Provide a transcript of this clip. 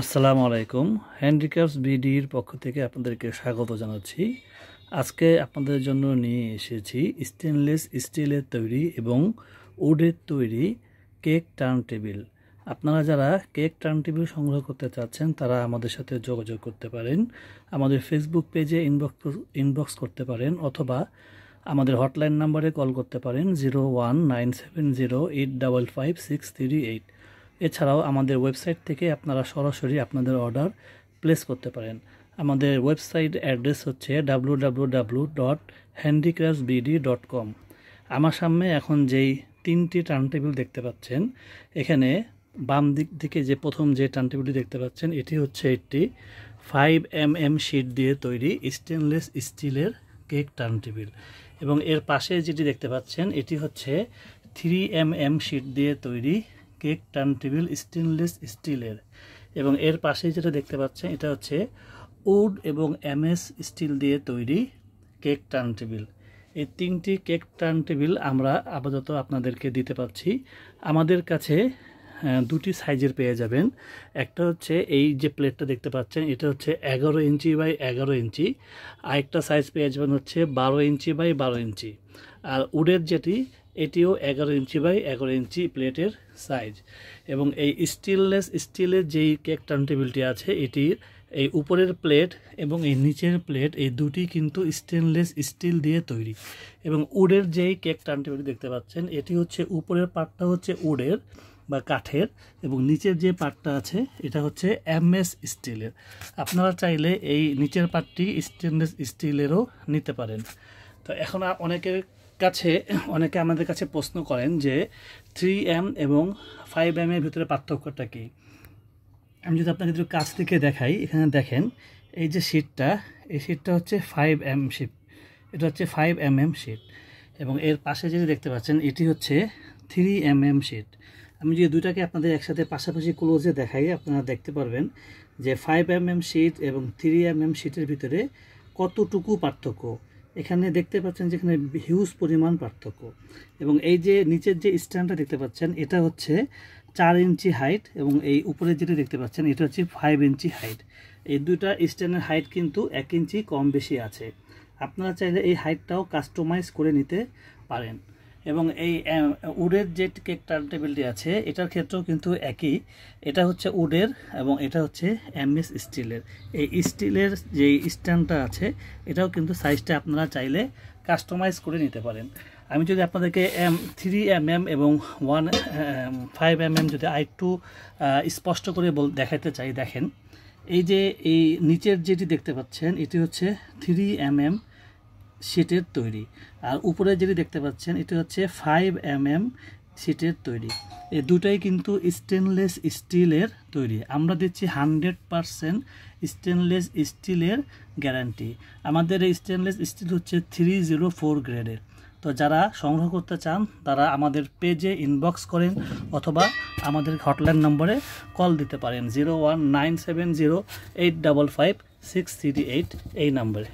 আসসালামু আলাইকুম। হ্যান্ডিক্রাফটস বিডির পক্ষ থেকে আপনাদেরকে স্বাগত জানাচ্ছি। আজকে আপনাদের জন্য নিয়ে এসেছি স্টেনলেস স্টিলের তৈরি এবং উডের তৈরি কেক টার্ন টেবিল। আপনারা যারা কেক টার্ন টেবিল সংগ্রহ করতে চাচ্ছেন তারা আমাদের সাথে যোগাযোগ করতে পারেন। আমাদের ফেসবুক পেজে ইনবক্স করতে পারেন অথবা আমাদের হটলাইন নাম্বারে কল করতে পারেন 019708555638। এছাড়াও আমাদের ওয়েবসাইট থেকে আপনারা সরাসরি আপনাদের অর্ডার প্লেস করতে পারেন। আমাদের ওয়েবসাইট অ্যাড্রেস হচ্ছে www.handicraftsbd.com। আমার সামনে এখন যেই তিনটি টার্ন টেবিল দেখতে পাচ্ছেন, এখানে বাম দিক থেকে যে প্রথম যে টার্ন টেবিলটি দেখতে পাচ্ছেন এটি হচ্ছে একটি 5mm শিট দিয়ে তৈরি স্টেনলেস স্টিলের কেক টার্ন টেবিল, এবং এর পাশে যেটি দেখতে পাচ্ছেন এটি হচ্ছে 3mm শিট দিয়ে তৈরি কেক টার্ন টেবিল স্টেনলেস স্টিলের, এবং এর পাশে যেটা দেখতে পাচ্ছেন এটা হচ্ছে উড এবং MS স্টিল দিয়ে তৈরি কেক টার্ন টেবিল। এই তিনটি কেক টার্ন টেবিল আমরা আপাতত আপনাদেরকে দিতে পারছি। আমাদের কাছে দুটি সাইজের পেয়ে যাবেন। একটা হচ্ছে এই যে প্লেটটা দেখতে পাচ্ছেন এটা হচ্ছে 11 ইঞ্চি বাই 11 ইঞ্চি, আরেকটা সাইজ পেয়ে যাবেন হচ্ছে 12 ইঞ্চি বাই 12 ইঞ্চি, আর উডের যেটি এটিও 11 ইঞ্চি বাই 11 ইঞ্চি প্লেটের সাইজ। এবং এই স্টেনলেস স্টিলের যেই কেক টার্ন টেবিলটি আছে এটির এই উপরের প্লেট এবং এই নিচের প্লেট এই দুটি কিন্তু স্টেনলেস স্টিল দিয়ে তৈরি। এবং উডের যেই কেক টার্ন টেবিলটি দেখতে পাচ্ছেন এটি হচ্ছে উপরের পার্টটা হচ্ছে উডের বা কাঠের, এবং নিচের যে পার্টটা আছে এটা হচ্ছে MS স্টিলের। আপনারা চাইলে এই নিচের পার্টটি স্টেনলেস স্টিলেরও নিতে পারেন। তো এখন অনেকে আমাদের কাছে প্রশ্ন করেন যে 3M এবং 5M এর ভিতরে পার্থক্যটা কী। আমি যদি আপনাকে একটু কাছ থেকে দেখাই, এখানে দেখেন এই যে শিটটা, এই শিটটা হচ্ছে 5M শিট, এটা হচ্ছে 5mm শিট, এবং এর পাশে যেটা দেখতে পাচ্ছেন এটি হচ্ছে 3mm শিট। আমি যদি দুইটাকে আপনাদের একসাথে পাশাপাশি ক্লোজে দেখাই আপনারা দেখতে পারবেন যে 5mm শিট এবং 3mm শিটের ভিতরে কতটুকু পার্থক্য। এখানে দেখতে পাচ্ছেন যে এখানে হিউজ পরিমাণ পার্থক্য। এবং এই যে নিচের যে স্ট্যান্ডটা দেখতে পাচ্ছেন এটা হচ্ছে 4 ইঞ্চি হাইট, এবং এই উপরে যেটা দেখতে পাচ্ছেন এটা হচ্ছে 5 ইঞ্চি হাইট। এই দুইটা স্ট্যান্ডের হাইট কিন্তু 1 ইঞ্চি কম বেশি আছে। আপনারা চাইলে এই হাইটটাও কাস্টমাইজ করে নিতে পারেন। এবং এই উডের যে কেক টার্ন টেবিলটি আছে এটার ক্ষেত্রেও কিন্তু একই, এটা হচ্ছে উডের এবং এটা হচ্ছে MS স্টিলের। এই স্টিলের যে স্ট্যান্ডটা আছে এটাও কিন্তু সাইজটা আপনারা চাইলে কাস্টমাইজ করে নিতে পারেন। আমি যদি আপনাদেরকে 3mm এবং 5mm যদি আরেকটু স্পষ্ট করে দেখাতে চাই, দেখেন এই যে এই নিচের যেটি দেখতে পাচ্ছেন এটি হচ্ছে 3mm শিটের তৈরি, আর উপরে যেটি দেখতে পাচ্ছেন এটি হচ্ছে 5mm শিটের তৈরি। এই দুটাই কিন্তু স্টেনলেস স্টিলের তৈরি। আমরা দিচ্ছি 100% স্টেনলেস স্টিলের গ্যারান্টি। আমাদের এই স্টেনলেস স্টিল হচ্ছে 304 গ্রেডের। তো যারা সংগ্রহ করতে চান তারা আমাদের পেজে ইনবক্স করেন অথবা আমাদের হটলাইন নম্বরে কল দিতে পারেন 019708555638 এই নম্বরে।